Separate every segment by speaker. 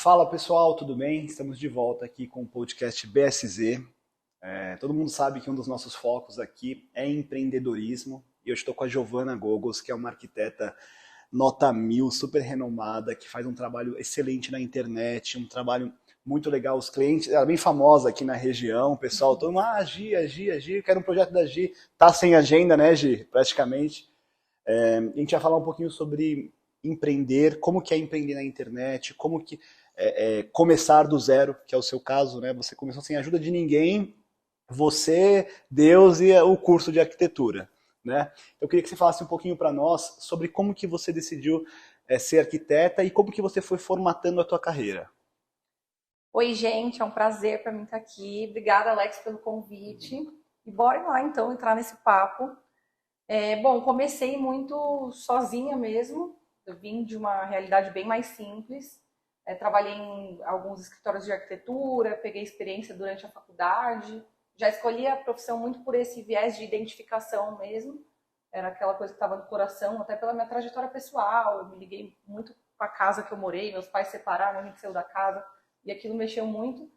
Speaker 1: Fala pessoal, tudo bem? Estamos de volta aqui com o podcast BSZ. Todo mundo sabe que um dos nossos focos aqui é empreendedorismo e eu estou com a Giovana Gogos, que é uma arquiteta nota 1000, super renomada, que faz um trabalho excelente na internet, um trabalho muito legal. Os clientes, ela é bem famosa aqui na região, o pessoal todo mundo, Gi, quero um projeto da Gi. Tá sem agenda, né, Gi? Praticamente. A gente vai falar um pouquinho sobre empreender, como que é empreender na internet, como que começar do zero, que é o seu caso, né? Você começou sem ajuda de ninguém, você, Deus e o curso de arquitetura, né? Eu queria que você falasse um pouquinho para nós sobre como que você decidiu ser arquiteta e como que você foi formatando a tua carreira.
Speaker 2: Oi, gente, é um prazer para mim estar aqui. Obrigada, Alex, pelo convite. E bora lá, então, entrar nesse papo. Bom, comecei muito sozinha mesmo. Eu vim de uma realidade bem mais simples. Trabalhei em alguns escritórios de arquitetura, peguei experiência durante a faculdade. Já escolhi a profissão muito por esse viés de identificação mesmo. Era aquela coisa que estava no coração, até pela minha trajetória pessoal. Eu me liguei muito com a casa que eu morei. Meus pais separaram, a gente saiu da casa e aquilo mexeu muito.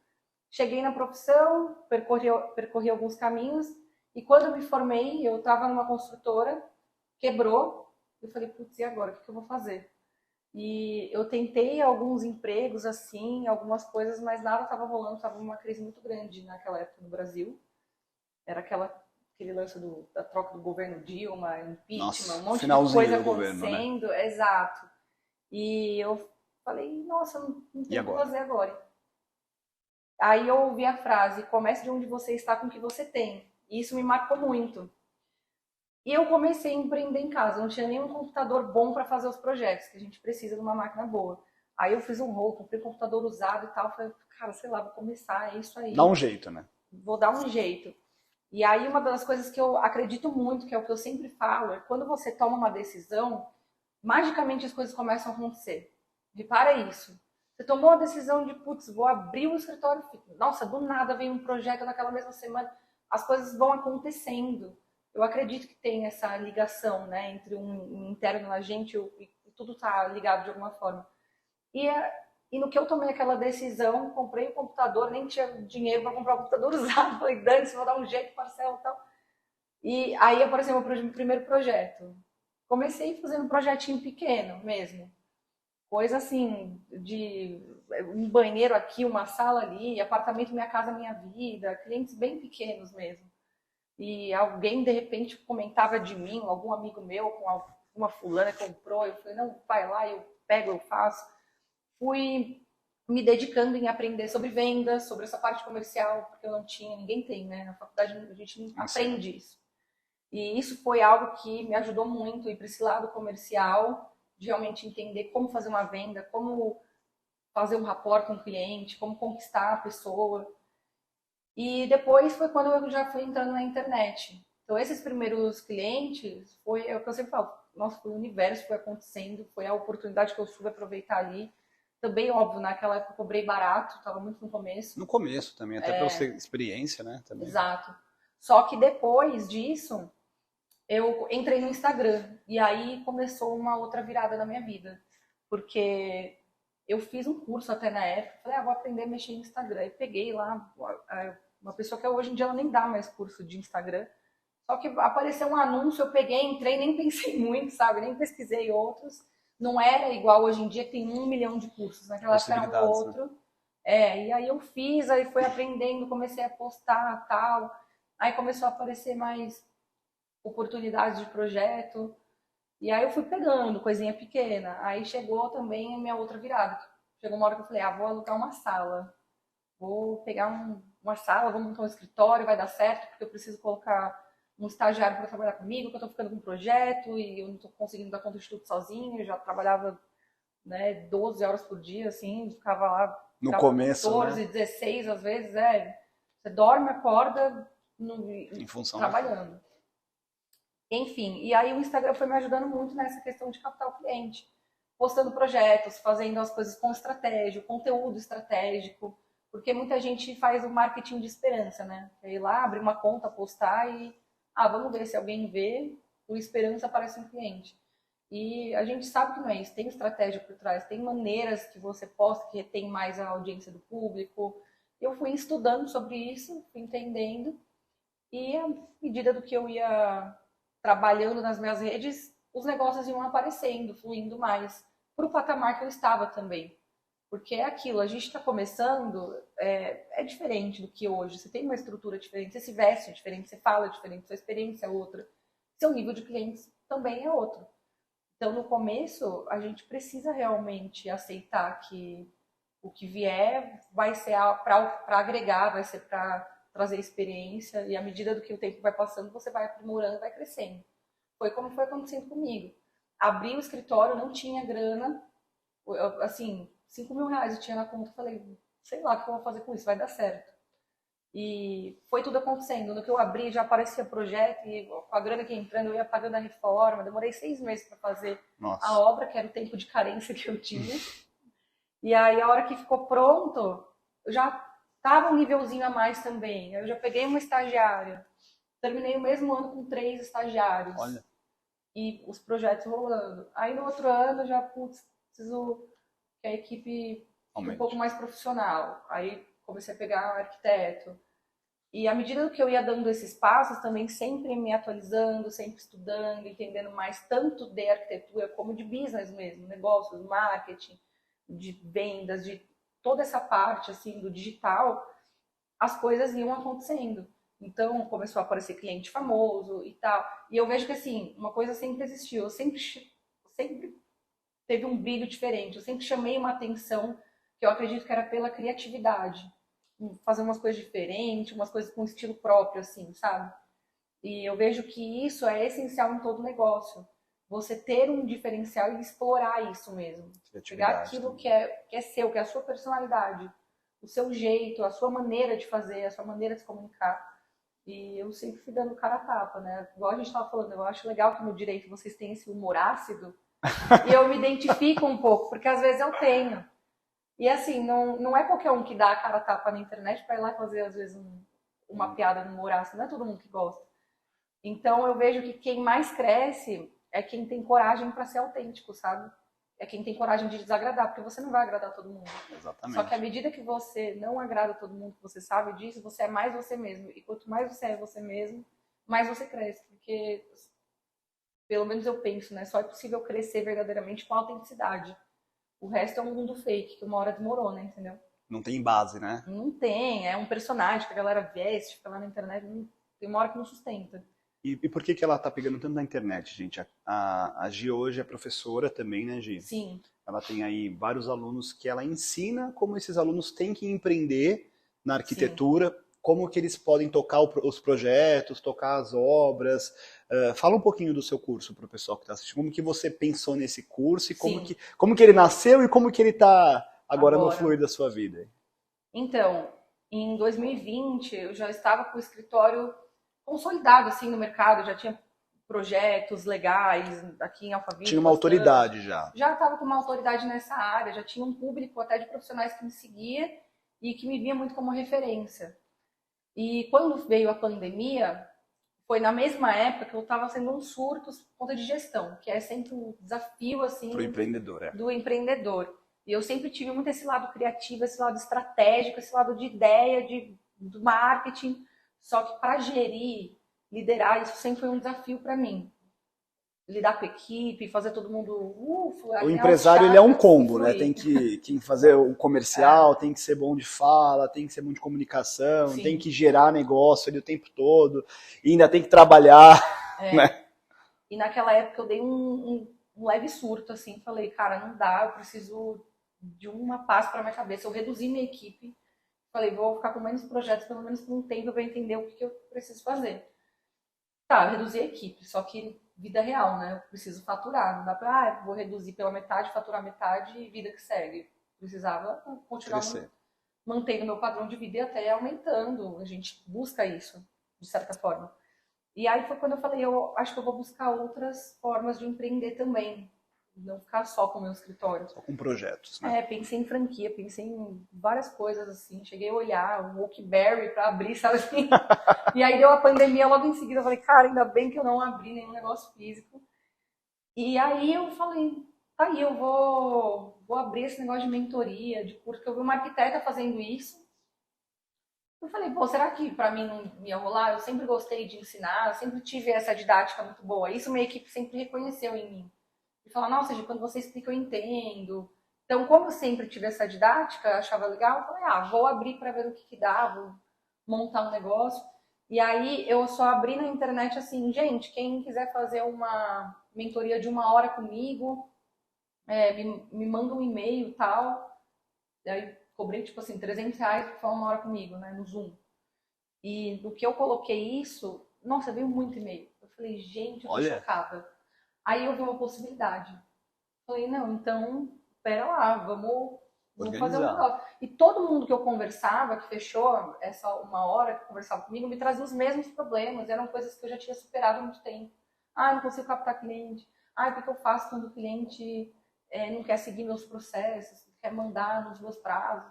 Speaker 2: Cheguei na profissão, percorri alguns caminhos e quando eu me formei, eu estava numa construtora, quebrou. Eu falei, putz, e agora? O que eu vou fazer? E eu tentei alguns empregos assim, algumas coisas, mas nada estava rolando, estava uma crise muito grande naquela época no Brasil. Era aquele lance da troca do governo Dilma, impeachment,
Speaker 1: Nossa,
Speaker 2: um monte de
Speaker 1: finalzinho
Speaker 2: coisa
Speaker 1: do governo, né?
Speaker 2: acontecendo, exato. E eu falei, nossa, não
Speaker 1: E
Speaker 2: tem o que
Speaker 1: agora?
Speaker 2: fazer agora. Aí eu ouvi a frase, comece de onde você está com o que você tem. E isso me marcou muito. E eu comecei a empreender em casa. Não tinha nenhum computador bom para fazer os projetos, que a gente precisa de uma máquina boa. Aí eu fiz um rolo, comprei um computador usado e tal. Falei, cara, sei lá, vou começar, é isso
Speaker 1: Dá um
Speaker 2: aí.
Speaker 1: jeito, né?
Speaker 2: Vou dar um jeito. E aí uma das coisas que eu acredito muito, que é o que eu sempre falo, é quando você toma uma decisão, magicamente as coisas começam a acontecer. Repara isso. Você tomou a decisão de, putz, vou abrir um escritório. Nossa, do nada vem um projeto naquela mesma semana. As coisas vão acontecendo. Eu acredito que tem essa ligação, né, entre um interno na gente e tudo tá ligado de alguma forma. E, e no que eu tomei aquela decisão, comprei o computador, nem tinha dinheiro para comprar o computador usado. Falei, dane-se, vou dar um jeito, parcela e tal. E aí apareceu o meu primeiro projeto. Comecei fazendo um projetinho pequeno mesmo. Coisa assim, de um banheiro aqui, uma sala ali, apartamento Minha Casa Minha Vida, clientes bem pequenos mesmo. E alguém de repente comentava de mim, algum amigo meu com alguma fulana comprou, eu falei, não, vai lá, eu pego, eu faço. Fui me dedicando em aprender sobre vendas, sobre essa parte comercial, porque eu não tinha, ninguém tem, né? Na faculdade a gente não
Speaker 1: Assim,
Speaker 2: aprende isso. E isso foi algo que me ajudou muito, ir para esse lado comercial, de realmente entender como fazer uma venda, como fazer um rapport com o cliente, como conquistar a pessoa. E depois foi quando eu já fui entrando na internet. Então, esses primeiros clientes, é o que eu sempre falo, nossa, foi o universo, foi acontecendo, foi a oportunidade que eu soube aproveitar ali. Também, óbvio, naquela época eu cobrei barato, estava muito no começo.
Speaker 1: no começo também, até para você experiência, né? Também.
Speaker 2: Exato. Só que depois disso, eu entrei no Instagram e aí começou uma outra virada na minha vida, porque eu fiz um curso até na época, falei, vou aprender a mexer no Instagram, e peguei lá uma pessoa que hoje em dia ela nem dá mais curso de Instagram, só que apareceu um anúncio, eu peguei, entrei, nem pensei muito, sabe, nem pesquisei outros, não era igual hoje em dia que tem 1 milhão de cursos, naquela época era um
Speaker 1: Possibilidades, né?
Speaker 2: outro, e aí eu fiz, aí fui aprendendo, comecei a postar tal, aí começou a aparecer mais oportunidades de projeto. E aí eu fui pegando coisinha pequena. Aí chegou também a minha outra virada. Chegou uma hora que eu falei, vou alugar uma sala. Vou pegar uma sala, vou montar um escritório, vai dar certo, porque eu preciso colocar um estagiário para trabalhar comigo, que eu tô ficando com um projeto e eu não tô conseguindo dar conta de tudo sozinho. Eu já trabalhava, né, 12 horas por dia, assim, ficava lá,
Speaker 1: No
Speaker 2: ficava
Speaker 1: começo, né?
Speaker 2: 14, 16 às vezes, Você dorme, acorda
Speaker 1: Em função daquilo.
Speaker 2: trabalhando. Enfim, e aí o Instagram foi me ajudando muito nessa questão de captar o cliente, postando projetos, fazendo as coisas com estratégia, conteúdo estratégico, porque muita gente faz o marketing de esperança, né? Ir lá, abrir uma conta, postar e, vamos ver se alguém vê, por esperança aparece um cliente. E a gente sabe que não é isso, tem estratégia por trás, tem maneiras que você posta que retém mais a audiência do público. Eu fui estudando sobre isso, fui entendendo, e à medida do que eu ia trabalhando nas minhas redes, os negócios iam aparecendo, fluindo mais, para o patamar que eu estava também. Porque é aquilo, a gente está começando, é diferente do que hoje. Você tem uma estrutura diferente, você se veste diferente, você fala diferente, sua experiência é outra, seu nível de clientes também é outro. Então, no começo, a gente precisa realmente aceitar que o que vier vai ser para agregar, vai ser para trazer experiência, e à medida do que o tempo vai passando, você vai aprimorando, vai crescendo. Foi como foi acontecendo comigo. Abri o escritório, não tinha grana, assim, 5 mil reais eu tinha na conta, falei, sei lá o que eu vou fazer com isso, vai dar certo. E foi tudo acontecendo. No que eu abri, já aparecia projeto, e com a grana que ia entrando, eu ia pagando a reforma. Demorei 6 meses para fazer a obra, que era o tempo de carência que eu tinha. E aí, a hora que ficou pronto, eu já estava um nívelzinho a mais também. Eu já peguei uma estagiária. Terminei o mesmo ano com 3 estagiários.
Speaker 1: Olha.
Speaker 2: E os projetos rolando. Aí, no outro ano, já, preciso que a equipe fique um pouco mais profissional. Aí, comecei a pegar um arquiteto. E à medida que eu ia dando esses passos, também sempre me atualizando, sempre estudando, entendendo mais tanto de arquitetura como de business mesmo, negócios, marketing, de vendas, de toda essa parte assim do digital, as coisas iam acontecendo. Então começou a aparecer cliente famoso e tal. E eu vejo que assim, uma coisa sempre existiu, eu sempre teve um brilho diferente, eu sempre chamei uma atenção que eu acredito que era pela criatividade. Fazer umas coisas diferentes, umas coisas com estilo próprio, assim, sabe? E eu vejo que isso é essencial em todo negócio. Você ter um diferencial e explorar isso mesmo. Pegar aquilo que é seu, que é a sua personalidade, o seu jeito, a sua maneira de fazer, a sua maneira de se comunicar. E eu sempre fui dando cara a tapa, né? Igual a gente estava falando, eu acho legal que no direito vocês têm esse humor ácido. E eu me identifico um pouco, porque às vezes eu tenho. E assim, não é qualquer um que dá a cara a tapa na internet para ir lá fazer, às vezes, uma piada no humor ácido. Não é todo mundo que gosta. Então eu vejo que quem mais cresce é quem tem coragem para ser autêntico, sabe? É quem tem coragem de desagradar, porque você não vai agradar todo mundo.
Speaker 1: Exatamente.
Speaker 2: Só que à medida que você não agrada todo mundo, que você sabe disso, você é mais você mesmo. E quanto mais você é você mesmo, mais você cresce. Porque, pelo menos eu penso, né? Só é possível crescer verdadeiramente com autenticidade. O resto é um mundo fake, que uma hora desmorona, entendeu?
Speaker 1: Não tem base, né?
Speaker 2: Não tem, é um personagem que a galera veste, fica lá na internet, tem uma hora que não sustenta.
Speaker 1: E por que ela tá pegando tanto na internet, gente? A Gi hoje é professora também, né, Gi?
Speaker 2: Sim.
Speaker 1: Ela tem aí vários alunos que ela ensina como esses alunos têm que empreender na arquitetura, sim, como que eles podem tocar os projetos, tocar as obras. Fala um pouquinho do seu curso para o pessoal que está assistindo. Como que você pensou nesse curso e como que ele nasceu e como que ele está agora no fluir da sua vida?
Speaker 2: Então, em 2020, eu já estava com o escritório consolidado assim no mercado, já tinha projetos legais aqui em Alphaville.
Speaker 1: Tinha uma autoridade já.
Speaker 2: Já estava com uma autoridade nessa área, já tinha um público até de profissionais que me seguia e que me via muito como referência. E quando veio a pandemia, foi na mesma época que eu estava sendo um surto por conta de gestão, que é sempre um desafio assim
Speaker 1: pro empreendedor,
Speaker 2: do empreendedor. E eu sempre tive muito esse lado criativo, esse lado estratégico, esse lado de ideia, do marketing. Só que para gerir, liderar, isso sempre foi um desafio para mim. Lidar com a equipe, fazer todo mundo...
Speaker 1: o empresário, ele é um combo, né? Tem que fazer o comercial, tem que ser bom de fala, tem que ser bom de comunicação, sim, tem que gerar negócio ali o tempo todo, e ainda tem que trabalhar, né?
Speaker 2: E naquela época eu dei um leve surto, assim, falei, cara, não dá, eu preciso de uma paz para minha cabeça. Eu reduzi minha equipe, falei, vou ficar com menos projetos, pelo menos por um tempo eu vou entender o que eu preciso fazer. Tá, eu reduzi a equipe, só que vida real, né? Eu preciso faturar, não dá pra, vou reduzir pela metade, faturar metade e vida que segue. Precisava continuar mantendo meu padrão de vida e até aumentando. A gente busca isso, de certa forma. E aí foi quando eu falei, eu acho que eu vou buscar outras formas de empreender também. Não ficar só com o meu escritório.
Speaker 1: Só com projetos, né?
Speaker 2: Pensei em franquia, pensei em várias coisas assim. Cheguei a olhar o Oakberry para abrir, sabe assim? E aí deu a pandemia logo em seguida. Eu falei, cara, ainda bem que eu não abri nenhum negócio físico. E aí eu falei, tá aí, eu vou abrir esse negócio de mentoria, de curso, que eu vi uma arquiteta fazendo isso. Eu falei, pô, será que pra mim não ia rolar? Eu sempre gostei de ensinar, eu sempre tive essa didática muito boa. Isso minha equipe sempre reconheceu em mim. E falar, nossa, de quando você explica eu entendo. Então, como eu sempre tive essa didática, achava legal, eu falei, vou abrir para ver o que dá, vou montar um negócio. E aí eu só abri na internet assim, gente, quem quiser fazer uma mentoria de 1 hora comigo, me manda um e-mail e tal. E aí cobrei, tipo assim, R$ 300 para falar 1 hora comigo, né, no Zoom. E do que eu coloquei isso, nossa, veio muito e-mail. Eu falei, gente, eu tô chocada. Aí eu vi uma possibilidade. Falei, não, então, pera lá, vamos fazer um negócio. E todo mundo que eu conversava, que fechou essa 1 hora, que conversava comigo, me trazia os mesmos problemas. Eram coisas que eu já tinha superado há muito tempo. Não consigo captar cliente. O que eu faço quando o cliente não quer seguir meus processos, quer mandar nos meus prazos?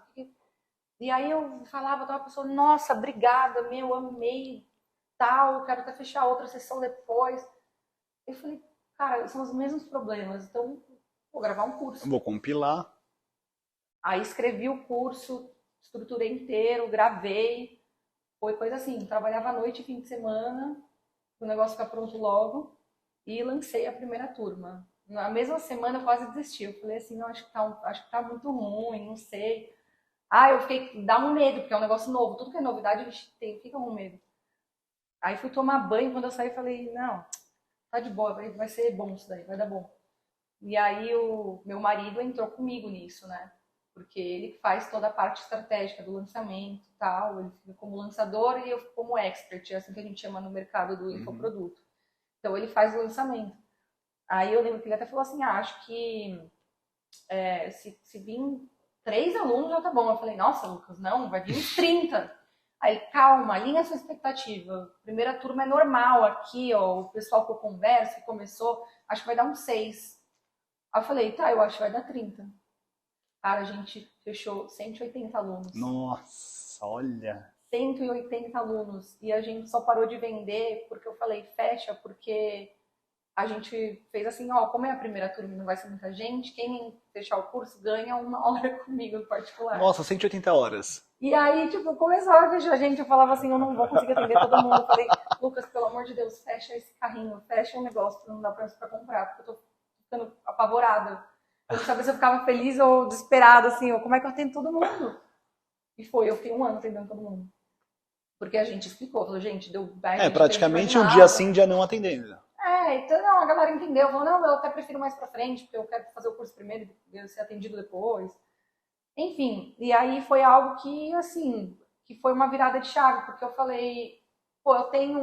Speaker 2: E aí eu falava com uma pessoa, nossa, obrigada, amei, tal, quero até fechar outra sessão depois. Eu falei, cara, são os mesmos problemas, então vou gravar um curso.
Speaker 1: Vou compilar.
Speaker 2: Aí escrevi o curso, estruturei inteiro, gravei. Foi coisa assim, trabalhava à noite e fim de semana, o negócio ficar pronto logo, e lancei a primeira turma. Na mesma semana eu quase desisti. Eu falei assim, não, acho que tá muito ruim, não sei. Eu fiquei, dá um medo, porque é um negócio novo. Tudo que é novidade, a gente fica com medo. Aí fui tomar banho, quando eu saí, falei, não, tá de boa, vai ser bom isso daí, vai dar bom. E aí o meu marido entrou comigo nisso, né? Porque ele faz toda a parte estratégica do lançamento e tal. Ele fica como lançador e eu fico como expert, é assim que a gente chama no mercado do infoproduto. Então ele faz o lançamento. Aí eu lembro que ele até falou assim, acho que se vir 3 alunos já tá bom. Eu falei, nossa, Lucas, não, vai vir uns 30. Aí, calma, alinha a sua expectativa. Primeira turma é normal aqui, ó, o pessoal que eu converso, que começou, acho que vai dar uns 6. Aí eu falei, tá, eu acho que vai dar 30. Cara, a gente fechou 180 alunos.
Speaker 1: Nossa, olha.
Speaker 2: 180 alunos. E a gente só parou de vender porque eu falei, fecha, porque a gente fez assim, ó, como é a primeira turma e não vai ser muita gente, quem fechar o curso ganha 1 hora comigo no particular.
Speaker 1: Nossa, 180 horas.
Speaker 2: E aí, tipo, começava a fechar gente, eu falava assim, eu não vou conseguir atender todo mundo. Eu falei, Lucas, pelo amor de Deus, fecha esse carrinho, fecha o negócio, não dá pra comprar, porque eu tô ficando apavorada. Eu não sabia se eu ficava feliz ou desesperada, assim, ou como é que eu atendo todo mundo? E foi, eu fiquei 1 ano atendendo todo mundo. Porque a gente explicou, falou, gente, deu...
Speaker 1: praticamente um dia sim, dia não atendendo.
Speaker 2: Então, não, a galera entendeu, falou, não, eu até prefiro mais pra frente, porque eu quero fazer o curso primeiro e ser atendido depois. Enfim, e aí foi algo que, assim, que foi uma virada de chave, porque eu falei, pô, eu tenho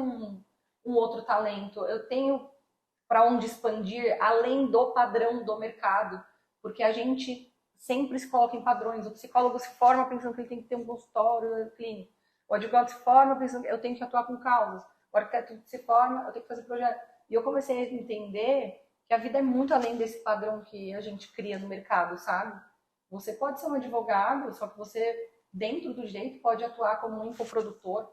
Speaker 2: um outro talento, eu tenho para onde expandir além do padrão do mercado, porque a gente sempre se coloca em padrões. O psicólogo se forma pensando que ele tem que ter um consultório clínico. O advogado se forma pensando que eu tenho que atuar com causas. O arquiteto se forma, eu tenho que fazer projeto. E eu comecei a entender que a vida é muito além desse padrão que a gente cria no mercado, sabe? Você pode ser um advogado, só que você, dentro do direito, pode atuar como um infoprodutor,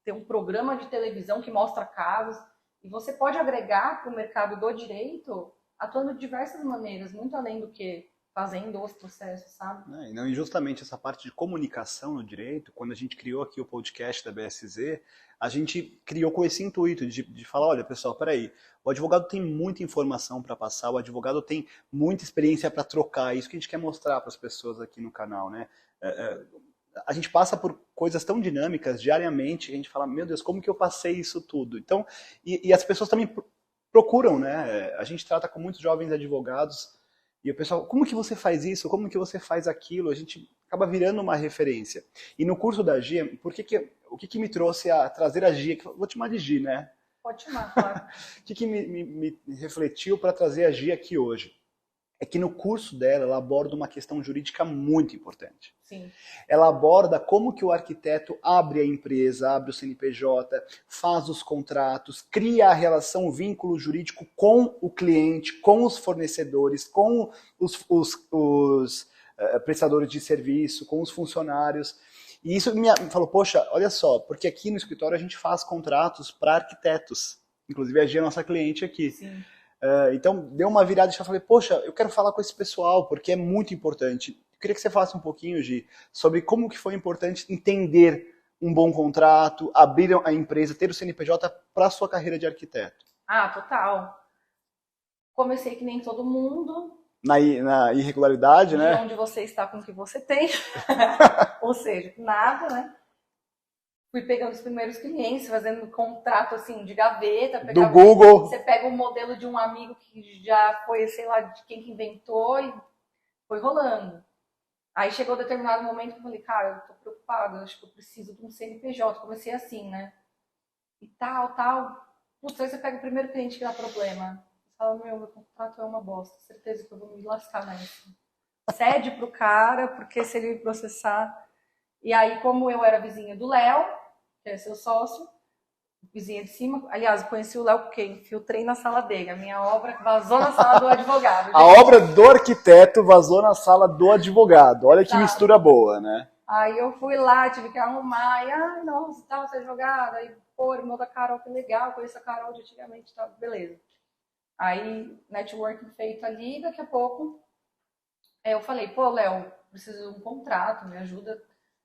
Speaker 2: ter um programa de televisão que mostra casos. E você pode agregar para o mercado do direito atuando de diversas maneiras, muito além do que fazendo os processos, sabe?
Speaker 1: E justamente essa parte de comunicação no direito, quando a gente criou aqui o podcast da BSZ, a gente criou com esse intuito de falar, olha pessoal, peraí, o advogado tem muita informação para passar, o advogado tem muita experiência para trocar, isso que a gente quer mostrar para as pessoas aqui no canal, né? A gente passa por coisas tão dinâmicas diariamente, que a gente fala, meu Deus, como que eu passei isso tudo? Então, e as pessoas também procuram, né? A gente trata com muitos jovens advogados, e o pessoal, como que você faz isso? Como que você faz aquilo? A gente acaba virando uma referência. E no curso da Gia, o que me trouxe a trazer a Gia? Vou te chamar de Gia, né?
Speaker 2: Pode chamar, claro.
Speaker 1: O que me refletiu para trazer a Gia aqui hoje? É que no curso dela, ela aborda uma questão jurídica muito importante.
Speaker 2: Sim.
Speaker 1: Ela aborda como que o arquiteto abre a empresa, abre o CNPJ, faz os contratos, cria a relação, o vínculo jurídico com o cliente, com os fornecedores, com os prestadores de serviço, com os funcionários. E isso me falou, poxa, olha só, porque aqui no escritório a gente faz contratos para arquitetos. Inclusive a Gia é nossa cliente aqui.
Speaker 2: Sim.
Speaker 1: Então, deu uma virada e já falei, poxa, eu quero falar com esse pessoal, porque é muito importante. Eu queria que você falasse um pouquinho, Gi, sobre como que foi importante entender um bom contrato, abrir a empresa, ter o CNPJ para a sua carreira de arquiteto.
Speaker 2: Ah, total. Comecei que nem todo mundo.
Speaker 1: Na irregularidade,
Speaker 2: De
Speaker 1: né?
Speaker 2: onde você está com o que você tem. Ou seja, nada, né? Fui pegando os primeiros clientes, fazendo contrato assim de gaveta.
Speaker 1: Do Google.
Speaker 2: Você pega o modelo de um amigo que já foi, sei lá, de quem que inventou e foi rolando. Aí chegou um determinado momento que eu falei, cara, eu tô preocupada, acho que eu preciso de um CNPJ. Comecei assim, né? E tal. Putz, aí você pega o primeiro cliente que dá problema. Você fala, meu contrato é uma bosta, certeza que eu vou me lascar nisso. Cede pro cara, porque se ele me processar... E aí, como eu era vizinha do Léo, que é seu sócio, vizinha de cima, aliás, eu conheci o Léo porque infiltrei na sala dele, a minha obra vazou na sala do advogado. Gente.
Speaker 1: A obra do arquiteto vazou na sala do advogado. Olha que mistura boa, né?
Speaker 2: Aí eu fui lá, tive que arrumar, e ai, nossa, tal, você é advogada, aí, pô, irmão da Carol, que legal, conheço a Carol de antigamente, tá, beleza. Aí, networking feito ali, daqui a pouco, eu falei, pô, Léo, preciso de um contrato, me ajuda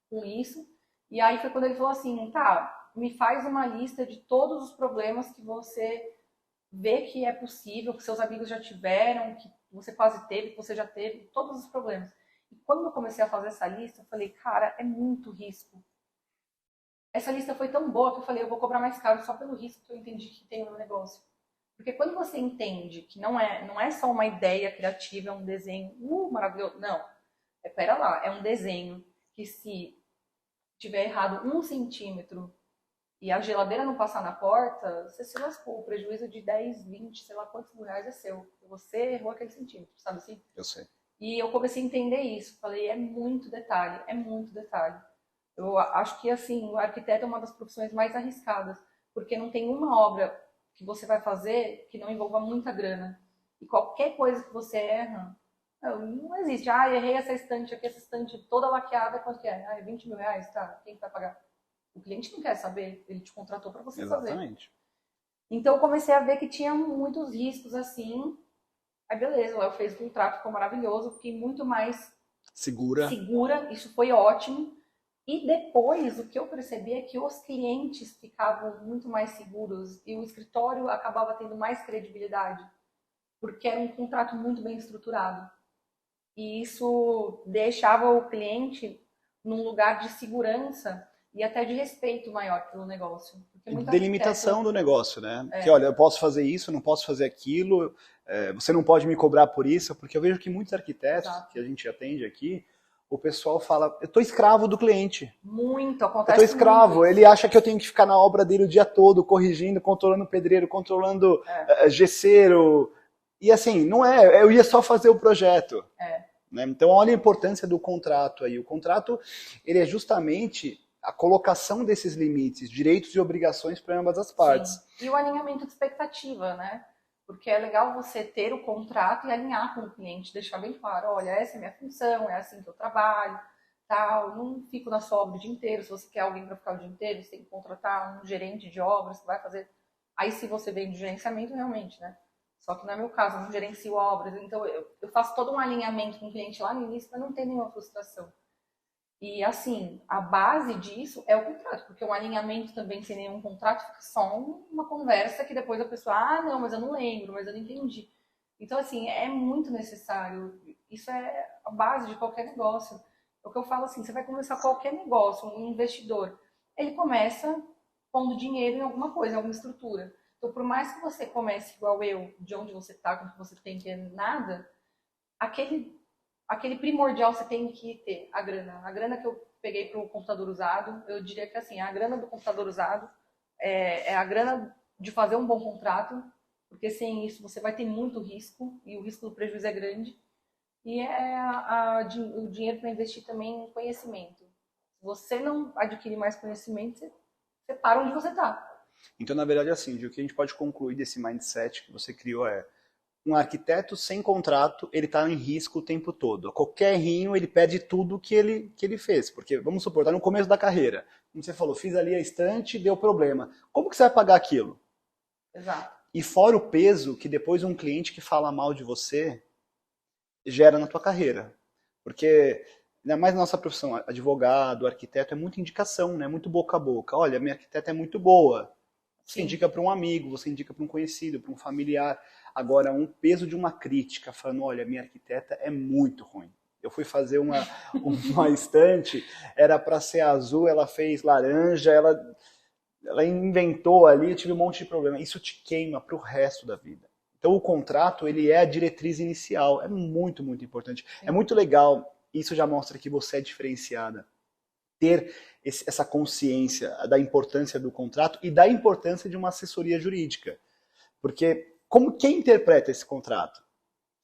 Speaker 2: com isso. E aí foi quando ele falou assim, tá, me faz uma lista de todos os problemas que você vê que é possível, que seus amigos já tiveram, que você quase teve, que você já teve, todos os problemas. E quando eu comecei a fazer essa lista, eu falei, cara, é muito risco. Essa lista foi tão boa que eu falei, eu vou cobrar mais caro só pelo risco que eu entendi que tem no meu negócio. Porque quando você entende que não é só uma ideia criativa, é um desenho maravilhoso. Não, pera lá, é um desenho que se tiver errado 1 centímetro e a geladeira não passar na porta, você se lascou. O prejuízo de 10, 20, sei lá quantos mil reais é seu. Você errou aquele centímetro, sabe assim?
Speaker 1: Eu sei.
Speaker 2: E eu comecei a entender isso. Falei, é muito detalhe, é muito detalhe. Eu acho que, assim, o arquiteto é uma das profissões mais arriscadas, porque não tem uma obra que você vai fazer que não envolva muita grana. E qualquer coisa que você erra, não existe. Ah, errei essa estante aqui, essa estante toda laqueada, quanto que é? Ah, é 20 mil reais? Tá, quem vai pagar? O cliente não quer saber, ele te contratou para você fazer.
Speaker 1: Exatamente.
Speaker 2: Então eu comecei a ver que tinha muitos riscos assim. Aí beleza, o Léo fez o contrato, ficou maravilhoso, fiquei muito mais segura, isso foi ótimo. E depois, o que eu percebi é que os clientes ficavam muito mais seguros e o escritório acabava tendo mais credibilidade, porque era um contrato muito bem estruturado. E isso deixava o cliente num lugar de segurança e até de respeito maior pelo negócio.
Speaker 1: Delimitação do negócio, né? Que olha, eu posso fazer isso, não posso fazer aquilo, você não pode me cobrar por isso, porque eu vejo que muitos arquitetos que a gente atende aqui, o pessoal fala, eu tô escravo do cliente.
Speaker 2: Muito, acontece.
Speaker 1: Eu tô escravo, muito. Ele acha que eu tenho que ficar na obra dele o dia todo, corrigindo, controlando pedreiro, controlando gesseiro. E assim, não é, eu ia só fazer o projeto. Né? Então olha a importância do contrato aí. O contrato, ele é justamente a colocação desses limites, direitos e obrigações para ambas as partes.
Speaker 2: Sim. E o alinhamento de expectativa, né? Porque é legal você ter o contrato e alinhar com o cliente, deixar bem claro, olha, essa é a minha função, é assim que eu trabalho, tal, eu não fico na sua obra o dia inteiro. Se você quer alguém para ficar o dia inteiro, você tem que contratar um gerente de obras que vai fazer. Aí se você vem do gerenciamento, realmente, né? Só que não é meu caso, eu não gerencio obras, então eu faço todo um alinhamento com o cliente lá no início para não ter nenhuma frustração. E assim, a base disso é o contrato, porque um alinhamento também sem nenhum contrato fica só uma conversa que depois a pessoa, ah, não, mas eu não lembro, mas eu não entendi. Então, assim, é muito necessário. Isso é a base de qualquer negócio. É o que eu falo assim, você vai começar qualquer negócio, um investidor, ele começa pondo dinheiro em alguma coisa, em alguma estrutura. Então, por mais que você comece igual eu, de onde você está, com o que você tem, que é nada, aquele primordial você tem que ter, a grana. A grana que eu peguei para o computador usado, eu diria que assim, a grana do computador usado é a grana de fazer um bom contrato, porque sem isso você vai ter muito risco, e o risco do prejuízo é grande. E o dinheiro para investir também em conhecimento. Se você não adquirir mais conhecimento, você para onde você está.
Speaker 1: Então, na verdade, assim, o que a gente pode concluir desse mindset que você criou é um arquiteto sem contrato, ele está em risco o tempo todo. A qualquer errinho, ele perde tudo que ele fez. Porque, vamos supor, está no começo da carreira. Como você falou, fiz ali a estante, deu problema. Como que você vai pagar aquilo?
Speaker 2: Exato.
Speaker 1: E fora o peso que depois um cliente que fala mal de você gera na tua carreira. Porque, ainda mais na nossa profissão, advogado, arquiteto, é muita indicação, né? Muito boca a boca. Olha, minha arquiteta é muito boa. Você
Speaker 2: Sim.
Speaker 1: indica para um amigo, você indica para um conhecido, para um familiar. Agora, um peso de uma crítica, falando, olha, minha arquiteta é muito ruim. Eu fui fazer uma estante, era para ser azul, ela fez laranja, ela inventou ali, eu tive um monte de problema. Isso te queima para o resto da vida. Então o contrato, ele é a diretriz inicial. É muito, muito importante.
Speaker 2: Sim.
Speaker 1: É muito legal. Isso já mostra que você é diferenciada. Ter essa consciência da importância do contrato e da importância de uma assessoria jurídica. Porque quem interpreta esse contrato?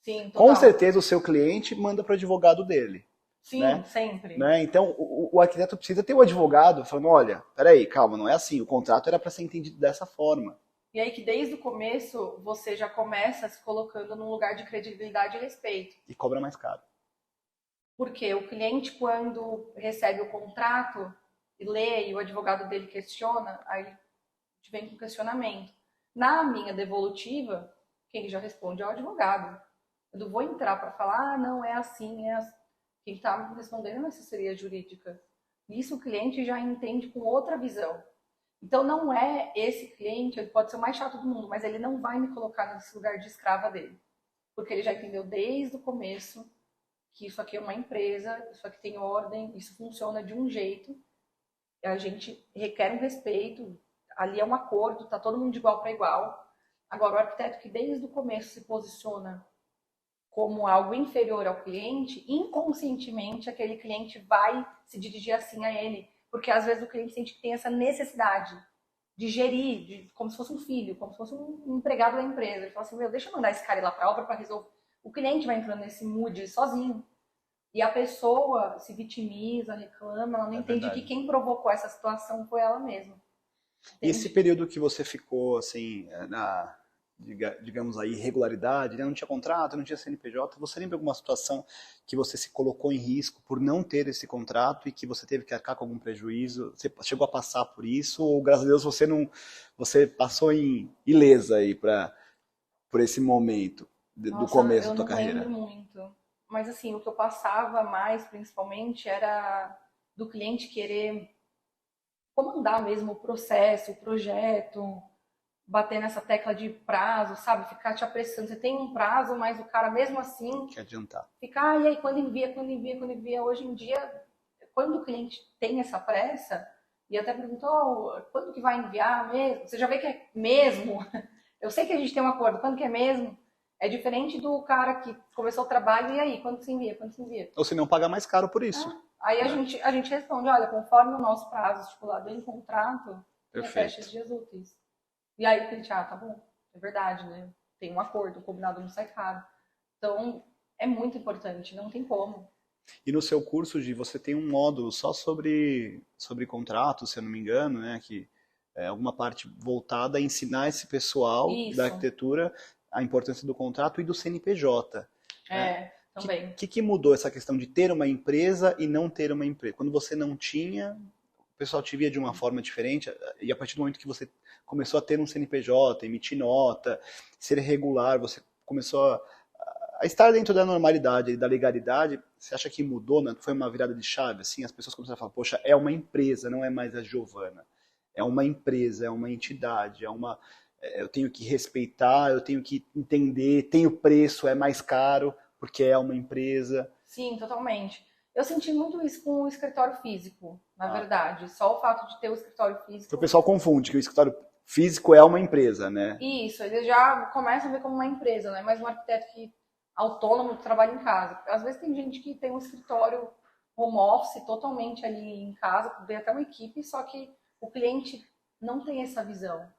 Speaker 2: Sim, total.
Speaker 1: Com certeza o seu cliente manda para o advogado dele.
Speaker 2: Sim,
Speaker 1: né?
Speaker 2: sempre.
Speaker 1: Né? Então, o arquiteto precisa ter um advogado falando, olha, peraí, calma, não é assim, o contrato era para ser entendido dessa forma.
Speaker 2: E aí que desde o começo você já começa se colocando num lugar de credibilidade e respeito.
Speaker 1: E cobra mais caro.
Speaker 2: Porque o cliente, quando recebe o contrato e lê e o advogado dele questiona, aí te vem com questionamento. Na minha devolutiva, quem já responde é o advogado. Eu não vou entrar para falar, não, é assim, é assim. Quem está respondendo é uma assessoria jurídica. Isso o cliente já entende com outra visão. Então não é esse cliente, ele pode ser o mais chato do mundo, mas ele não vai me colocar nesse lugar de escrava dele. Porque ele já entendeu desde o começo que isso aqui é uma empresa, isso aqui tem ordem, isso funciona de um jeito. A gente requer um respeito, ali é um acordo, tá todo mundo de igual para igual. Agora, o arquiteto que desde o começo se posiciona como algo inferior ao cliente, inconscientemente aquele cliente vai se dirigir assim a ele, porque às vezes o cliente sente que tem essa necessidade de gerir, como se fosse um filho, como se fosse um empregado da empresa. Ele fala assim, deixa eu mandar esse cara ir lá para a obra para resolver. O cliente vai entrando nesse mood sozinho. E a pessoa se vitimiza, reclama, ela não entende
Speaker 1: verdade.
Speaker 2: que quem provocou essa situação foi ela mesma. Entende?
Speaker 1: E esse período que você ficou, assim, digamos aí, irregularidade, né? Não tinha contrato, não tinha CNPJ, você lembra alguma situação que você se colocou em risco por não ter esse contrato e que você teve que arcar com algum prejuízo? Você chegou a passar por isso ou, graças a Deus, você passou ilesa aí por esse momento do começo da tua carreira?
Speaker 2: Eu não lembro muito. Mas assim, o que eu passava mais, principalmente, era do cliente querer comandar mesmo o processo, o projeto, bater nessa tecla de prazo, sabe? Ficar te apressando. Você tem um prazo, mas o cara mesmo assim...
Speaker 1: Quer adiantar.
Speaker 2: Ficar, e aí quando envia. Hoje em dia, quando o cliente tem essa pressa, e até perguntou, quando que vai enviar mesmo? Você já vê que é mesmo. Eu sei que a gente tem um acordo, quando que é mesmo? É diferente do cara que começou o trabalho, e aí, quando se envia? Quando se envia?
Speaker 1: Ou se não pagar mais caro por isso.
Speaker 2: Aí a gente responde, olha, conforme o nosso prazo estipulado em contrato, fecha os dias úteis. E aí o cliente, tá bom, é verdade, né? Tem um acordo, o combinado não sai caro. Então, é muito importante, não tem como.
Speaker 1: E no seu curso, você tem um módulo só sobre contratos, se eu não me engano, né? Que é alguma parte voltada a ensinar esse pessoal da arquitetura a importância do contrato e do CNPJ.
Speaker 2: Né? Também.
Speaker 1: O que mudou essa questão de ter uma empresa e não ter uma empresa? Quando você não tinha, o pessoal te via de uma forma diferente, e a partir do momento que você começou a ter um CNPJ, emitir nota, ser regular, você começou a estar dentro da normalidade, da legalidade, você acha que mudou, né? Foi uma virada de chave, assim, as pessoas começaram a falar, poxa, é uma empresa, não é mais a Giovana. É uma empresa, é uma entidade, eu tenho que respeitar, eu tenho que entender, tem o preço, é mais caro, porque é uma empresa.
Speaker 2: Sim, totalmente. Eu senti muito isso com o escritório físico, na verdade. Só o fato de ter o escritório físico...
Speaker 1: Então, o pessoal confunde que o escritório físico é uma empresa, né?
Speaker 2: Isso, eles já começam a ver como uma empresa, né? Mas um arquiteto autônomo que trabalha em casa. Às vezes tem gente que tem um escritório home office totalmente ali em casa, vem até uma equipe, só que o cliente não tem essa visão.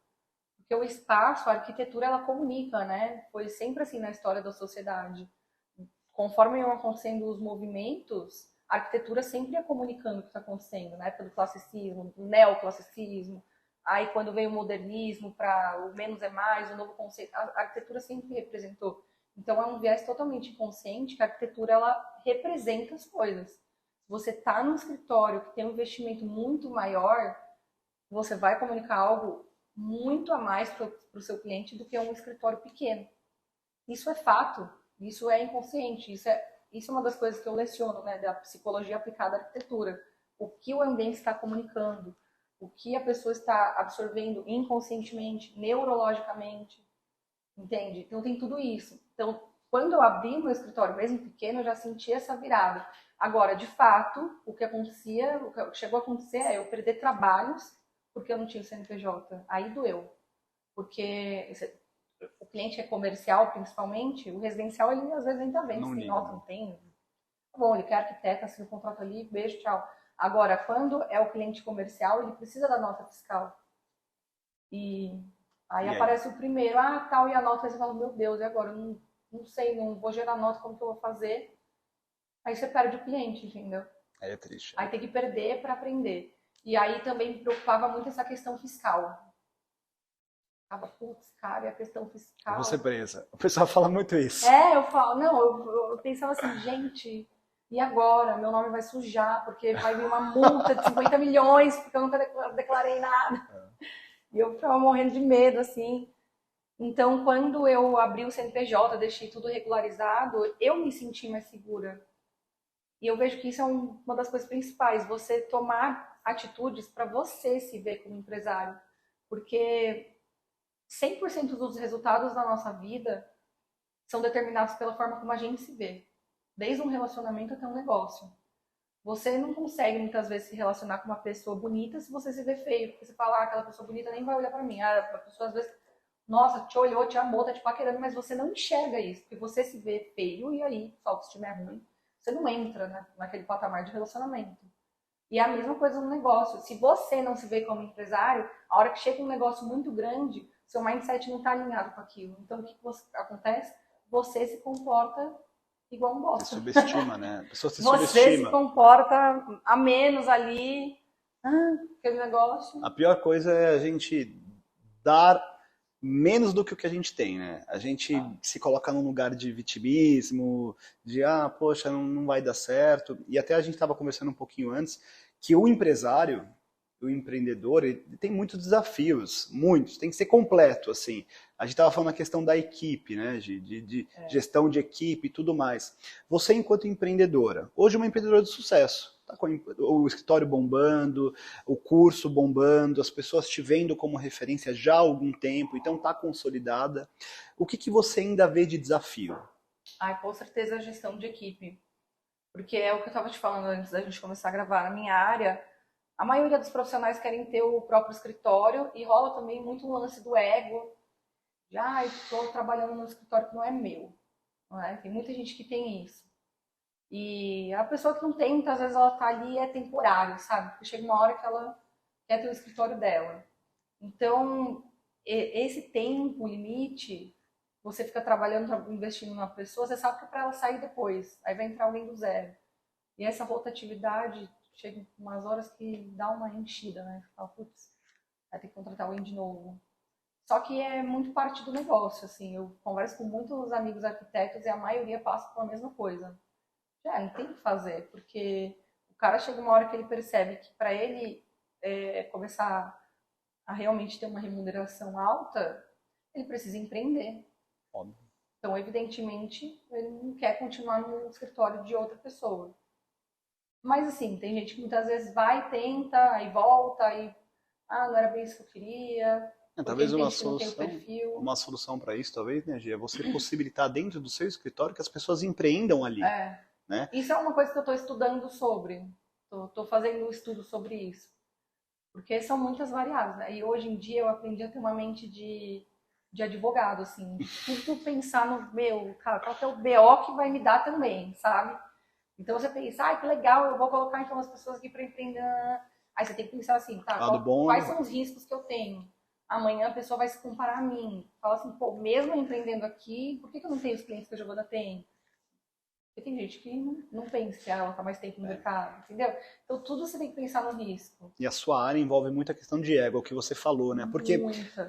Speaker 2: Porque o espaço, a arquitetura, ela comunica, né? Foi sempre assim na história da sociedade. Conforme iam acontecendo os movimentos, a arquitetura sempre ia comunicando o que está acontecendo, na época do classicismo, do neoclassicismo, aí quando veio o modernismo para o menos é mais, o novo conceito, a arquitetura sempre representou. Então é um viés totalmente inconsciente que a arquitetura ela representa as coisas. Se você está num escritório que tem um investimento muito maior, você vai comunicar algo muito a mais para o seu cliente do que um escritório pequeno. Isso é fato, isso é inconsciente, isso é uma das coisas que eu leciono, né, da psicologia aplicada à arquitetura. O que o ambiente está comunicando, o que a pessoa está absorvendo inconscientemente, neurologicamente, entende? Então tem tudo isso. Então, quando eu abri meu escritório, mesmo pequeno, eu já senti essa virada. Agora, de fato, o que chegou a acontecer é eu perder trabalhos porque eu não tinha o CNPJ. Aí doeu. Porque o cliente é comercial, principalmente, o residencial, ele às vezes ainda vende, tem nota, não tem. Tá bom, ele quer arquiteto, assina o contrato ali, beijo, tchau. Agora, quando é o cliente comercial, ele precisa da nota fiscal. E aí aparece o primeiro, tal, e a nota, você fala, meu Deus, e agora? Eu não sei, não vou gerar nota, como que eu vou fazer? Aí você perde o cliente, entendeu?
Speaker 1: Aí é triste.
Speaker 2: Aí tem que perder para aprender. E aí também me preocupava muito essa questão fiscal. Tava, putz, cara, e a questão fiscal?
Speaker 1: Eu vou ser presa. O pessoal fala muito isso.
Speaker 2: Eu falo, não, eu pensava assim, gente, e agora? Meu nome vai sujar, porque vai vir uma multa de 50 milhões, porque eu nunca declarei nada. E eu ficava morrendo de medo, assim. Então, quando eu abri o CNPJ, deixei tudo regularizado, eu me senti mais segura. E eu vejo que isso é uma das coisas principais, você tomar atitudes para você se ver como empresário. Porque 100% dos resultados da nossa vida são determinados pela forma como a gente se vê. Desde um relacionamento até um negócio. Você não consegue, muitas vezes, se relacionar com uma pessoa bonita se você se vê feio. Porque você fala, aquela pessoa bonita nem vai olhar pra mim. A pessoa, às vezes, nossa, te olhou, te amou, tá te paquerando, mas você não enxerga isso. Porque você se vê feio e aí, sua autoestima é ruim. Você não entra naquele patamar de relacionamento. E é a mesma coisa no negócio. Se você não se vê como empresário, a hora que chega um negócio muito grande, seu mindset não está alinhado com aquilo. Então, o que acontece? Você se comporta igual um bosta.
Speaker 1: Você subestima, né? A pessoa se
Speaker 2: subestima. Você se comporta a menos ali. Aquele negócio.
Speaker 1: A pior coisa é a gente dar menos do que o que a gente tem, né? A gente se coloca num lugar de vitimismo, de, poxa, não vai dar certo. E até a gente estava conversando um pouquinho antes, que o empresário, o empreendedor, ele tem muitos desafios, muitos, tem que ser completo, assim. A gente estava falando a questão da equipe, né, de gestão de equipe e tudo mais. Você, enquanto empreendedora, hoje uma empreendedora de sucesso, tá com o escritório bombando, o curso bombando, as pessoas te vendo como referência já há algum tempo, então está consolidada. O que você ainda vê de desafio?
Speaker 2: Com certeza a gestão de equipe. Porque é o que eu estava te falando antes da gente começar a gravar. Na minha área, a maioria dos profissionais querem ter o próprio escritório e rola também muito o lance do ego. Já estou trabalhando num escritório que não é meu. Não é? Tem muita gente que tem isso. E a pessoa que não tem, muitas vezes ela tá ali é temporário, sabe? Porque chega uma hora que ela quer ter o escritório dela. Então, esse tempo limite, você fica trabalhando, investindo na pessoa, você sabe que é para ela sair depois. Aí vai entrar alguém do zero. E essa rotatividade chega umas horas que dá uma enchida, né? Fala, putz, vai ter que contratar alguém de novo. Só que é muito parte do negócio, assim. Eu converso com muitos amigos arquitetos e a maioria passa pela mesma coisa. Não tem o que fazer, porque o cara chega uma hora que ele percebe que para ele começar a realmente ter uma remuneração alta, ele precisa empreender.
Speaker 1: Óbvio.
Speaker 2: Então, evidentemente, ele não quer continuar no escritório de outra pessoa. Mas, assim, tem gente que muitas vezes vai, tenta, aí volta, e não era bem isso que eu queria.
Speaker 1: Talvez uma solução para isso, talvez, né, Gia? É você possibilitar dentro do seu escritório que as pessoas empreendam ali. Né?
Speaker 2: Isso é uma coisa que eu estou estudando sobre. Estou fazendo um estudo sobre isso. Porque são muitas variáveis, né? E hoje em dia eu aprendi a ter uma mente de advogado, assim. Tudo pensar no cara, qual que é o BO que vai me dar também, sabe? Então você pensa, que legal, eu vou colocar então as pessoas aqui para empreender. Aí você tem que pensar assim, quais são os riscos que eu tenho? Amanhã a pessoa vai se comparar a mim. Fala assim, mesmo empreendendo aqui, por que eu não tenho os clientes que a Giovana tem? Porque tem gente que não pensa que ela está mais tempo no mercado, entendeu? Então tudo você tem que pensar no risco.
Speaker 1: E a sua área envolve muita questão de ego, o que você falou, né? Porque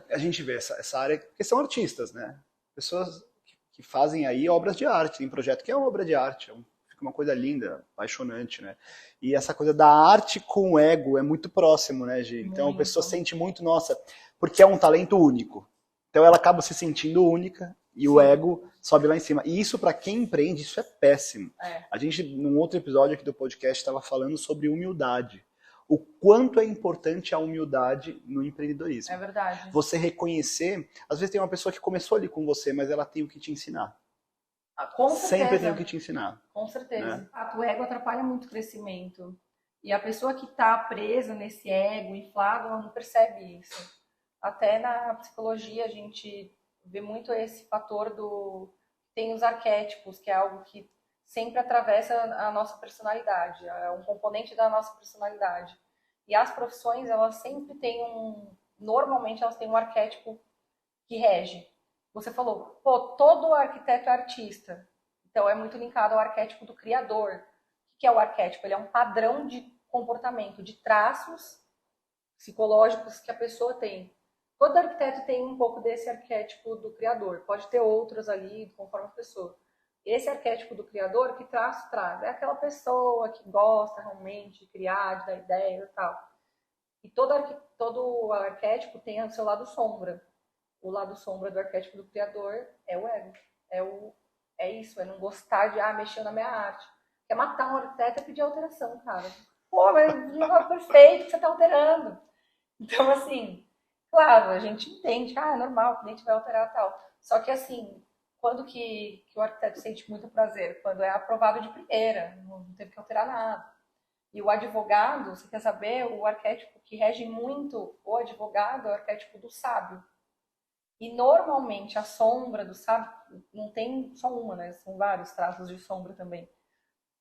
Speaker 1: a gente vê essa área, porque são artistas, né? Pessoas que fazem aí obras de arte, tem projeto que é uma obra de arte, fica uma coisa linda, apaixonante, né? E essa coisa da arte com o ego é muito próximo, né, Gi? Então a pessoa sente muito, nossa, porque é um talento único. Então ela acaba se sentindo única e o ego sobe lá em cima. E isso, para quem empreende, isso é péssimo. A gente, num outro episódio aqui do podcast, estava falando sobre humildade. O quanto é importante a humildade no empreendedorismo.
Speaker 2: É verdade.
Speaker 1: Você reconhecer, às vezes tem uma pessoa que começou ali com você, mas ela tem o que te ensinar.
Speaker 2: Com certeza.
Speaker 1: Sempre tem o que te ensinar.
Speaker 2: Com certeza. O ego atrapalha muito o crescimento. E a pessoa que está presa nesse ego inflado, ela não percebe isso. Até na psicologia a gente vê muito esse fator tem os arquétipos, que é algo que sempre atravessa a nossa personalidade, é um componente da nossa personalidade. E as profissões, elas sempre têm normalmente elas têm um arquétipo que rege. Você falou, todo arquiteto é artista. Então é muito linkado ao arquétipo do criador. O que é o arquétipo? Ele é um padrão de comportamento, de traços psicológicos que a pessoa tem. Todo arquiteto tem um pouco desse arquétipo do criador. Pode ter outros ali, conforme a pessoa. Esse arquétipo do criador, que traço traz? É aquela pessoa que gosta realmente de criar, de dar ideia e tal. E todo arquétipo tem o seu lado sombra. O lado sombra do arquétipo do criador é o ego. É isso, é não gostar de mexer na minha arte. Quer matar um arquiteto é pedir alteração, cara. Pô, mas o negócio perfeito que você tá alterando. Então, assim, claro, a gente entende, é normal, o cliente vai alterar e tal. Só que, assim, quando que o arquiteto sente muito prazer? Quando é aprovado de primeira, não teve que alterar nada. E o advogado, você quer saber, o arquétipo que rege muito o advogado é o arquétipo do sábio. E normalmente a sombra do sábio, não tem só uma, né? São vários traços de sombra também.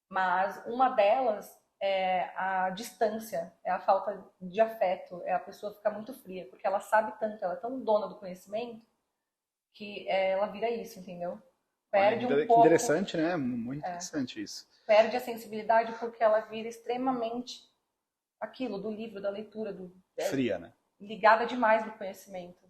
Speaker 2: Mas uma delas é a distância, é a falta de afeto, é a pessoa ficar muito fria, porque ela sabe tanto, ela é tão dona do conhecimento, que ela vira isso, entendeu? Perde um pouco.
Speaker 1: Interessante, né? Muito interessante isso.
Speaker 2: Perde a sensibilidade porque ela vira extremamente aquilo do livro, da leitura.
Speaker 1: Fria, né?
Speaker 2: Ligada demais no conhecimento.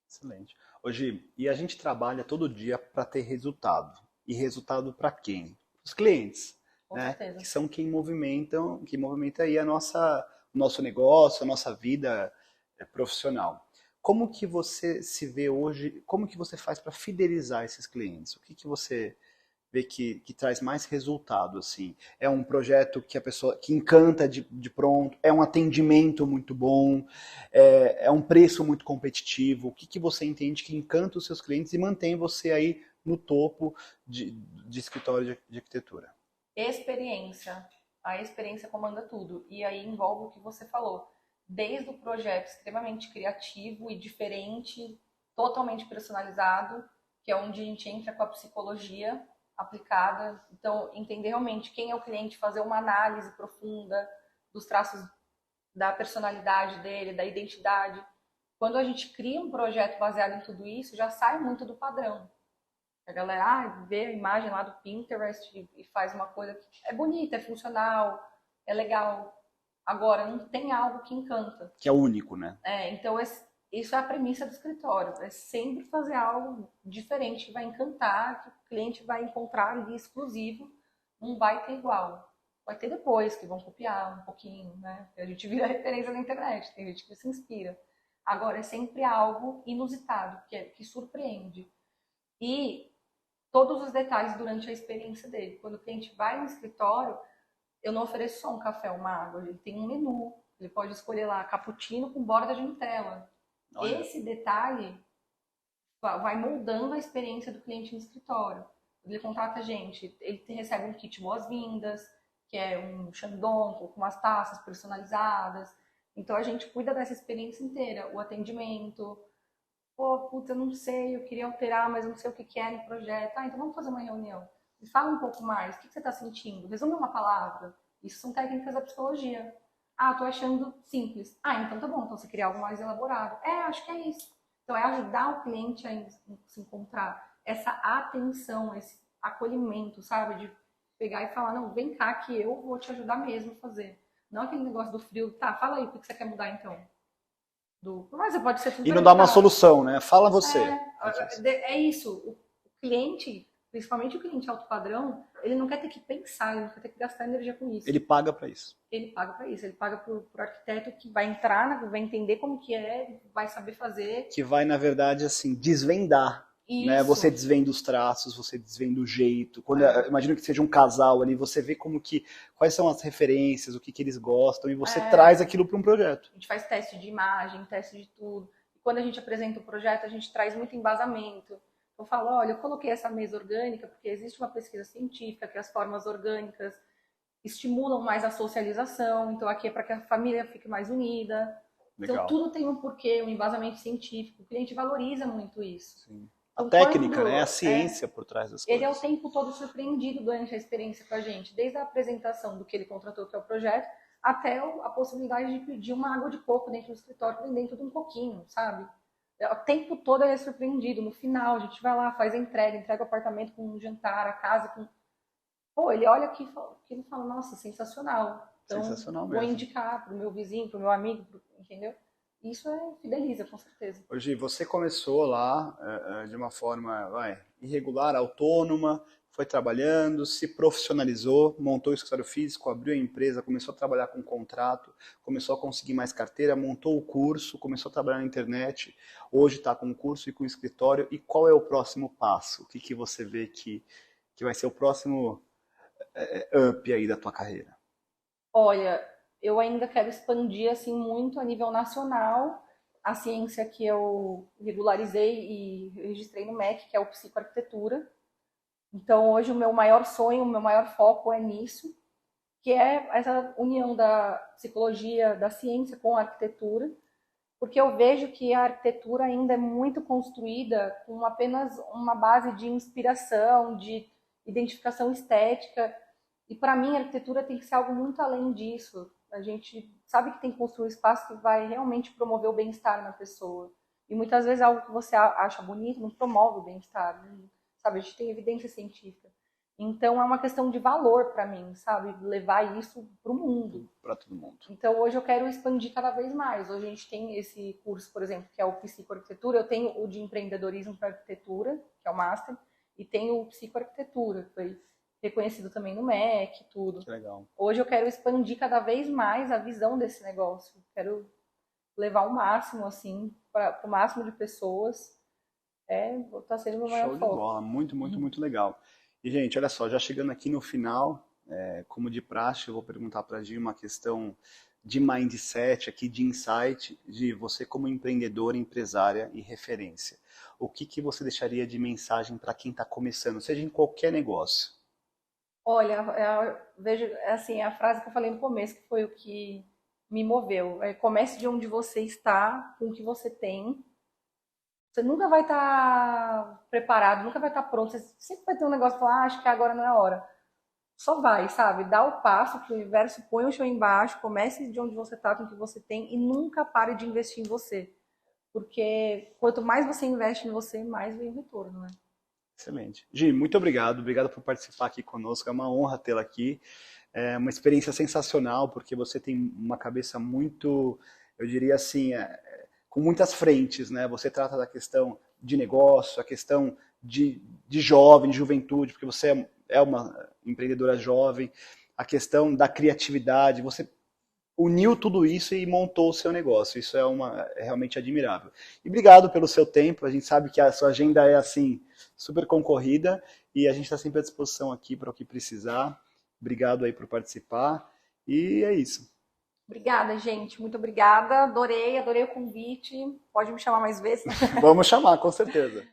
Speaker 1: Excelente. Hoje, e a gente trabalha todo dia para ter resultado. E resultado para quem? Os clientes.
Speaker 2: Com
Speaker 1: né?
Speaker 2: certeza.
Speaker 1: Que são quem movimenta aí o nosso negócio, a nossa vida profissional. Como que você se vê hoje, como que você faz para fidelizar esses clientes? O que você vê que traz mais resultado, assim? É um projeto que a pessoa, que encanta de pronto, é um atendimento muito bom, é um preço muito competitivo? O que você entende que encanta os seus clientes e mantém você aí no topo de escritório de arquitetura?
Speaker 2: Experiência. A experiência comanda tudo. E aí envolve o que você falou. Desde o projeto extremamente criativo e diferente, totalmente personalizado, que é onde a gente entra com a psicologia aplicada. Então, entender realmente quem é o cliente, fazer uma análise profunda dos traços da personalidade dele, da identidade. Quando a gente cria um projeto baseado em tudo isso, já sai muito do padrão. A galera vê a imagem lá do Pinterest e faz uma coisa que é bonita, é funcional, é legal. Agora, não tem algo que encanta.
Speaker 1: Que é único, né?
Speaker 2: Então, isso é a premissa do escritório. É sempre fazer algo diferente que vai encantar, que o cliente vai encontrar ali exclusivo. Não vai ter igual. Vai ter depois, que vão copiar um pouquinho, né? A gente vira referência na internet, tem gente que se inspira. Agora, é sempre algo inusitado, que surpreende. E todos os detalhes durante a experiência dele. Quando o cliente vai no escritório, eu não ofereço só um café, uma água. Ele tem um menu. Ele pode escolher lá cappuccino com borda de Nutella. Olha. Esse detalhe vai moldando a experiência do cliente no escritório. Ele contrata a gente, ele recebe um kit boas-vindas, que é um Shandong com umas taças personalizadas. Então a gente cuida dessa experiência inteira. O atendimento. Eu não sei, eu queria alterar, mas eu não sei o que é no projeto. Então vamos fazer uma reunião. Me fala um pouco mais, o que você está sentindo? Resume uma palavra. Isso são técnicas da psicologia. Tô achando simples. Então tá bom, então você queria algo mais elaborado. Acho que é isso. Então é ajudar o cliente a se encontrar. Essa atenção, esse acolhimento, sabe? De pegar e falar, não, vem cá que eu vou te ajudar mesmo a fazer. Não aquele negócio do frio, fala aí o que você quer mudar então. Mas você pode ser tudo.
Speaker 1: E não dá uma solução, né? Fala você.
Speaker 2: É isso. O cliente principalmente o cliente alto padrão, ele não quer ter que pensar, ele não quer ter que gastar energia com isso.
Speaker 1: Ele paga para isso.
Speaker 2: Ele paga para isso, ele paga por arquiteto que vai entrar, vai entender como que é, vai saber fazer.
Speaker 1: Que vai, na verdade, assim, desvendar. Né? Você desvenda os traços, você desvenda o jeito. Quando imagino que seja um casal ali, você vê quais são as referências, o que eles gostam, e você traz aquilo para um projeto.
Speaker 2: A gente faz teste de imagem, teste de tudo. E quando a gente apresenta o projeto, a gente traz muito embasamento. Eu falo, olha, eu coloquei essa mesa orgânica porque existe uma pesquisa científica que as formas orgânicas estimulam mais a socialização, então aqui é para que a família fique mais unida.
Speaker 1: Legal.
Speaker 2: Então tudo tem um porquê, um embasamento científico. O cliente valoriza muito isso.
Speaker 1: Sim. A técnica, né? A ciência por trás das coisas.
Speaker 2: Ele é o tempo todo surpreendido durante a experiência com a gente, desde a apresentação do que ele contratou, que é o projeto, até a possibilidade de pedir uma água de coco dentro do escritório, dentro de um coquinho, sabe? O tempo todo ele é surpreendido. No final, a gente vai lá, faz a entrega o apartamento com um jantar, a casa com... Pô, ele olha aqui e fala, nossa, sensacional. Então,
Speaker 1: sensacional
Speaker 2: vou
Speaker 1: mesmo.
Speaker 2: Indicar pro meu vizinho, pro meu amigo, entendeu? Isso fideliza, com certeza.
Speaker 1: Hoje, você começou lá de uma forma irregular, autônoma, foi trabalhando, se profissionalizou, montou o escritório físico, abriu a empresa, começou a trabalhar com contrato, começou a conseguir mais carteira, montou o curso, começou a trabalhar na internet, hoje está com o curso e com o escritório. E qual é o próximo passo? O que você vê que vai ser o próximo up aí da tua carreira?
Speaker 2: Olha, eu ainda quero expandir assim muito a nível nacional a ciência que eu regularizei e registrei no MEC, que é o psicoarquitetura. Então, hoje o meu maior sonho, o meu maior foco é nisso, que é essa união da psicologia, da ciência com a arquitetura, porque eu vejo que a arquitetura ainda é muito construída com apenas uma base de inspiração, de identificação estética, e para mim a arquitetura tem que ser algo muito além disso. A gente sabe que tem que construir um espaço que vai realmente promover o bem-estar na pessoa. E muitas vezes algo que você acha bonito não promove o bem-estar, né? Sabe? A gente tem evidência científica. Então é uma questão de valor para mim, sabe? Levar isso para o mundo.
Speaker 1: Para todo mundo.
Speaker 2: Então hoje eu quero expandir cada vez mais. Hoje a gente tem esse curso, por exemplo, que é o Psicoarquitetura. Eu tenho o de empreendedorismo para arquitetura, que é o Master, e tenho o Psicoarquitetura, que foi reconhecido também no MEC, tudo.
Speaker 1: Que legal.
Speaker 2: Hoje eu quero expandir cada vez mais a visão desse negócio. Quero levar o máximo, assim, para o máximo de pessoas. Tá sendo o meu maior foco.
Speaker 1: Show de bola. Muito, muito, muito legal. E, gente, olha só, já chegando aqui no final, como de praxe, eu vou perguntar para a Gi uma questão de mindset, aqui de insight, de você como empreendedora, empresária e referência. O que você deixaria de mensagem para quem está começando, seja em qualquer negócio?
Speaker 2: Olha, vejo assim, a frase que eu falei no começo, que foi o que me moveu. Comece de onde você está, com o que você tem. Você nunca vai estar preparado, nunca vai estar pronto. Você sempre vai ter um negócio que fala, acho que agora não é a hora. Só vai, sabe? Dá o passo que o universo põe o chão embaixo, comece de onde você está, com o que você tem, e nunca pare de investir em você. Porque quanto mais você investe em você, mais vem o retorno, né?
Speaker 1: Excelente. Gi, muito obrigado. Obrigado por participar aqui conosco. É uma honra tê-la aqui. É uma experiência sensacional, porque você tem uma cabeça muito, eu diria assim, com muitas frentes, né? Você trata da questão de negócio, a questão de jovem, de juventude, porque você é uma empreendedora jovem, a questão da criatividade, você uniu tudo isso e montou o seu negócio. Isso é realmente admirável. E obrigado pelo seu tempo. A gente sabe que a sua agenda é assim super concorrida e a gente está sempre à disposição aqui para o que precisar. Obrigado aí por participar e é isso.
Speaker 2: Obrigada, gente. Muito obrigada. Adorei o convite. Pode me chamar mais vezes.
Speaker 1: Vamos chamar, com certeza.